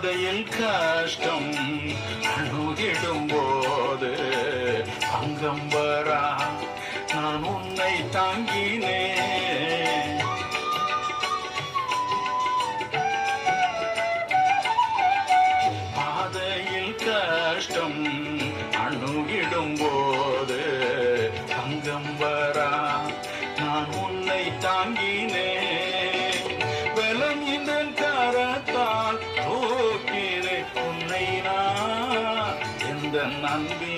பாதையில் கஷ்டம் அணுகிடும் போது அங்கம் வரா நான் உன்னை தாங்கினேன். பாதையில் கஷ்டம் அணுகிடும் போது அங்கம் வரா நான் உன்னை தாங்கினேன். பலம் இந்த கரத்தால் தூக்கினேன் உன்னை நான் எந்த நம்பி